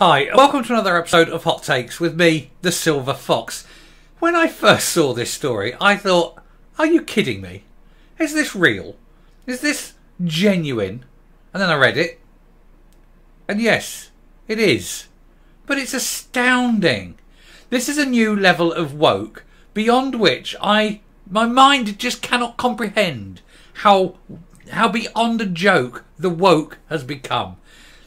Hi, and welcome to another episode of Hot Takes with me, the Silver Fox. When I first saw this story, I thought, are you kidding me? Is this real? Is this genuine? And then I read it, and yes, it is. But it's astounding. This is a new level of woke, beyond which my mind just cannot comprehend how beyond a joke the woke has become.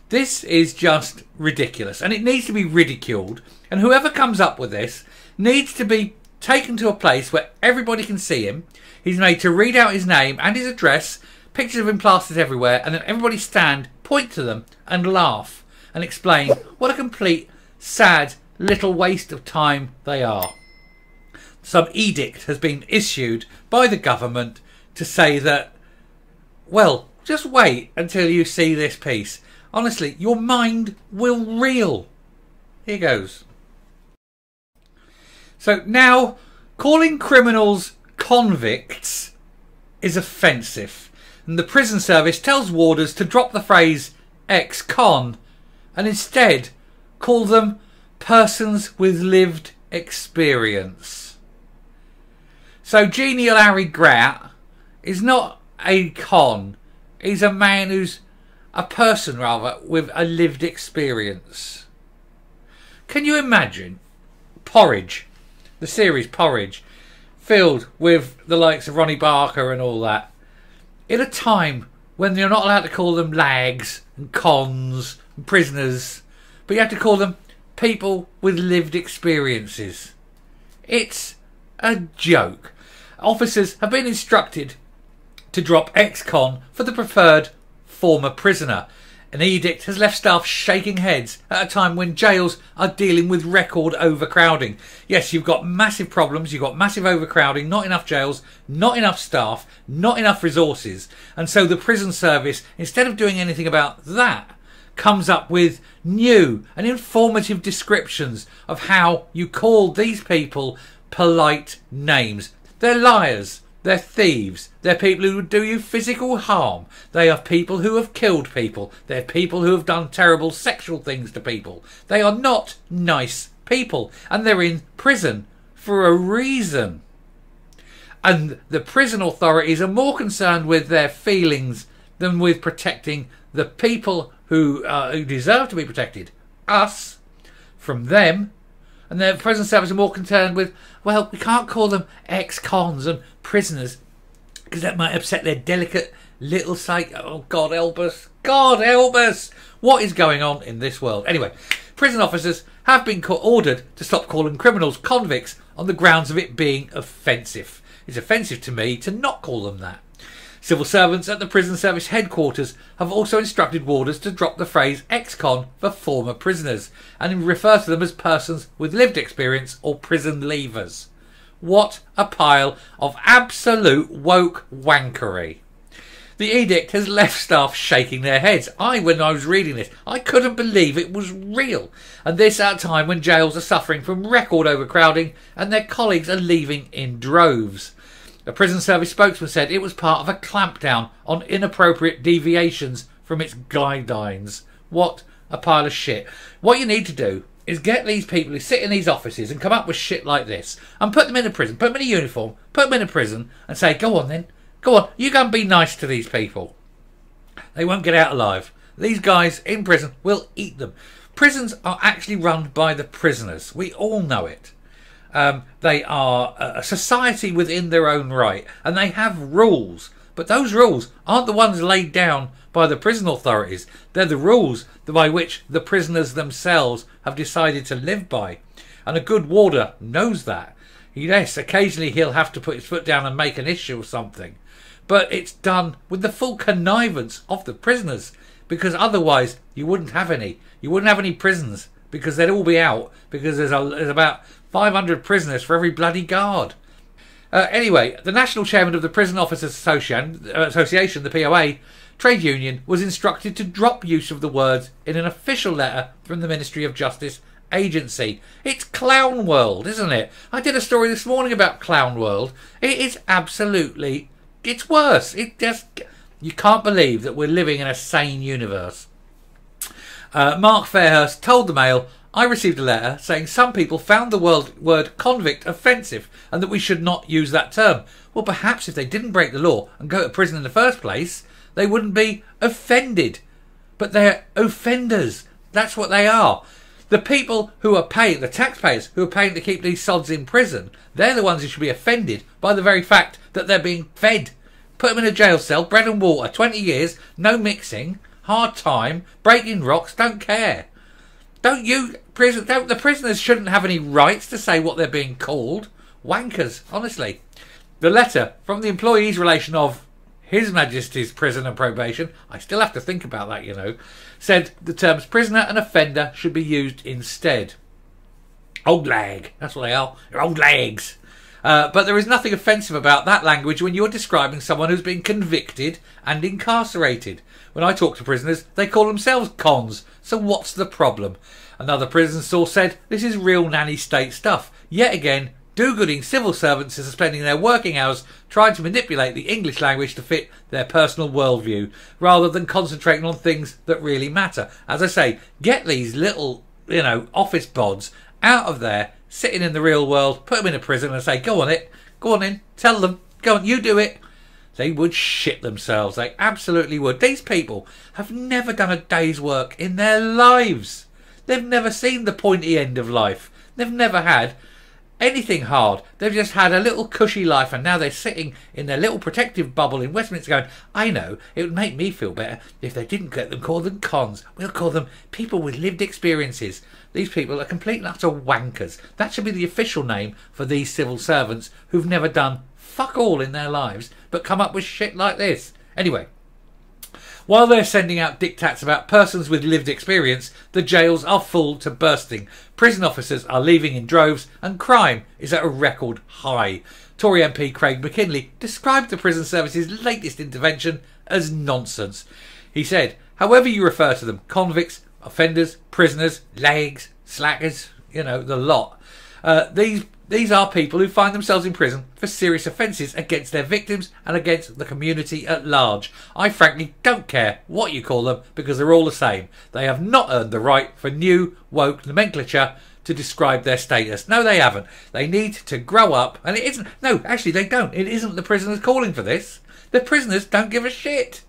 This is just ridiculous, and it needs to be ridiculed, and whoever comes up with this needs to be taken to a place where everybody can see him. He's made to read out his name and his address, pictures of him plastered everywhere, and then everybody stand, point to them and laugh and explain what a complete, sad, little waste of time they are. Some edict has been issued by the government to say that, well, just wait until you see this piece. Honestly, your mind will reel. Here goes. So now, calling criminals convicts is offensive. And the prison service tells warders to drop the phrase ex-con and instead call them persons with lived experience. So Genial Harry Grat is not a con. He's a man who's a person, rather, with a lived experience. Can you imagine Porridge, the series Porridge, filled with the likes of Ronnie Barker and all that, in a time when you're not allowed to call them lags and cons and prisoners, but you have to call them people with lived experiences? It's a joke. Officers have been instructed to drop ex-con for the preferred former prisoner. An edict has left staff shaking heads at a time when jails are dealing with record overcrowding. Yes, you've got massive problems, you've got massive overcrowding, not enough jails, not enough staff, not enough resources. And so the prison service, instead of doing anything about that, comes up with new and informative descriptions of how you call these people polite names. They're liars. They're thieves. They're people who do you physical harm. They are people who have killed people. They're people who have done terrible sexual things to people. They are not nice people. And they're in prison for a reason. And the prison authorities are more concerned with their feelings than with protecting the people who deserve to be protected. Us. From them. And the prison service are more concerned with, well, we can't call them ex-cons and prisoners because that might upset their delicate little psyche. Oh, God help us. God help us. What is going on in this world? Anyway, prison officers have been ordered to stop calling criminals convicts on the grounds of it being offensive. It's offensive to me to not call them that. Civil servants at the prison service headquarters have also instructed warders to drop the phrase ex-con for former prisoners and refer to them as persons with lived experience or prison leavers. What a pile of absolute woke wankery. The edict has left staff shaking their heads. When I was reading this, I couldn't believe it was real. And this at a time when jails are suffering from record overcrowding and their colleagues are leaving in droves. A prison service spokesman said it was part of a clampdown on inappropriate deviations from its guidelines. What a pile of shit. What you need to do is get these people who sit in these offices and come up with shit like this and put them in a prison, put them in a uniform, put them in a prison and say, go on then, go on, you go and be nice to these people. They won't get out alive. These guys in prison will eat them. Prisons are actually run by the prisoners. We all know it. They are a society within their own right, and they have rules. But those rules aren't the ones laid down by the prison authorities. They're the rules by which the prisoners themselves have decided to live by. And a good warder knows that. Yes, occasionally he'll have to put his foot down and make an issue of something. But it's done with the full connivance of the prisoners, because otherwise you wouldn't have any. You wouldn't have any prisons, because they'd all be out, because there's about 500 prisoners for every bloody guard. Anyway, the national chairman of the Prison Officers Association, the POA, trade union, was instructed to drop use of the words in an official letter from the Ministry of Justice agency. It's clown world, isn't it? I did a story this morning about clown world. It is absolutely, it's worse. You can't believe that we're living in a sane universe. Mark Fairhurst told the Mail, I received a letter saying some people found the word convict offensive and that we should not use that term. Well, perhaps if they didn't break the law and go to prison in the first place, they wouldn't be offended. But they're offenders. That's what they are. The people who are paying, the taxpayers who are paying to keep these sods in prison, they're the ones who should be offended by the very fact that they're being fed. Put them in a jail cell, bread and water, 20 years, no mixing, hard time, breaking rocks, don't care. The prisoners shouldn't have any rights to say what they're being called. Wankers, honestly. The letter from the employees' relation of His Majesty's Prison and Probation, I still have to think about that, you know, said the terms prisoner and offender should be used instead. Old lag, that's what they are. They're old lags. But there is nothing offensive about that language when you're describing someone who's been convicted and incarcerated. When I talk to prisoners, they call themselves cons. So what's the problem? Another prison source said, this is real nanny state stuff. Yet again, do-gooding civil servants are spending their working hours trying to manipulate the English language to fit their personal worldview, rather than concentrating on things that really matter. As I say, get these little, office bods out of there, sitting in the real world, put them in a prison and say, go on in, tell them, go on, you do it. They would shit themselves. They absolutely would. These people have never done a day's work in their lives. They've never seen the pointy end of life. They've never had anything hard. They've just had a little cushy life, and now they're sitting in their little protective bubble in Westminster going, I know, it would make me feel better if they didn't call them cons. We'll call them people with lived experiences. These people are complete and utter wankers. That should be the official name for these civil servants who've never done fuck all in their lives but come up with shit like this. Anyway, while they're sending out diktats about persons with lived experience, the jails are full to bursting. Prison officers are leaving in droves and crime is at a record high. Tory MP Craig McKinley described the prison service's latest intervention as nonsense. He said, however you refer to them, convicts, offenders, prisoners, lags, slackers, the lot. These are people who find themselves in prison for serious offences against their victims and against the community at large. I frankly don't care what you call them because they're all the same. They have not earned the right for new, woke nomenclature to describe their status. No, they haven't. They need to grow up. And it isn't... No, actually, they don't. It isn't the prisoners calling for this. The prisoners don't give a shit.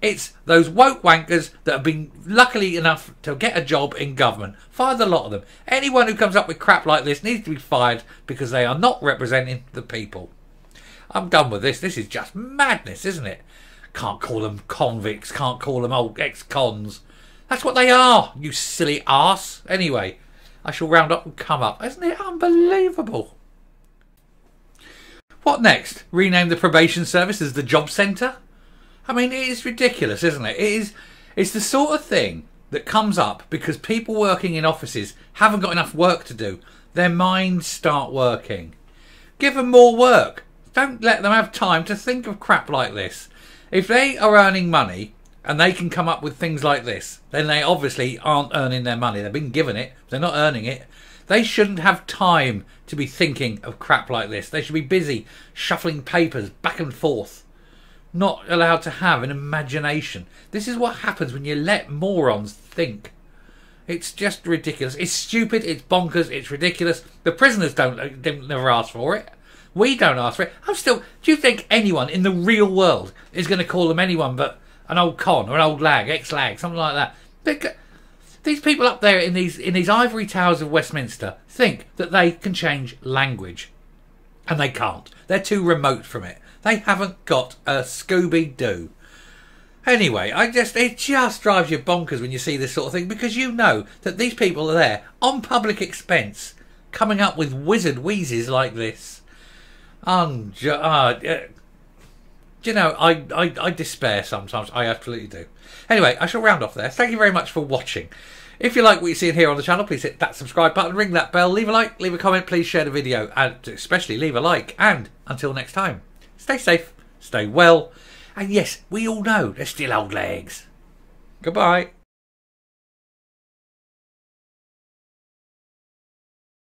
It's those woke wankers that have been lucky enough to get a job in government. Fire the lot of them. Anyone who comes up with crap like this needs to be fired because they are not representing the people. I'm done with this. This is just madness, isn't it? Can't call them convicts. Can't call them old ex-cons. That's what they are, you silly arse. Anyway, I shall round up and come up. Isn't it unbelievable? What next? Rename the probation service as the job centre? I mean, it is ridiculous, isn't it? It's the sort of thing that comes up because people working in offices haven't got enough work to do. Their minds start working. Give them more work. Don't let them have time to think of crap like this. If they are earning money and they can come up with things like this, then they obviously aren't earning their money. They've been given it. They're not earning it. They shouldn't have time to be thinking of crap like this. They should be busy shuffling papers back and forth. Not allowed to have an imagination. This is what happens when you let morons think. It's just ridiculous. It's stupid. It's bonkers. It's ridiculous. The prisoners didn't never ask for it. We don't ask for it. Do you think anyone in the real world is going to call them anyone but an old con or an old lag, ex-lag, something like that? These people up there in these ivory towers of Westminster think that they can change language, and they can't. They're too remote from it. They haven't got a Scooby-Doo. Anyway, it just drives you bonkers when you see this sort of thing because you know that these people are there on public expense coming up with wizard wheezes like this. I despair sometimes. I absolutely do. Anyway, I shall round off there. Thank you very much for watching. If you like what you see here on the channel, please hit that subscribe button, ring that bell, leave a like, leave a comment, please share the video, and especially leave a like. And until next time, stay safe, stay well, and yes, we all know they're still old legs. Goodbye.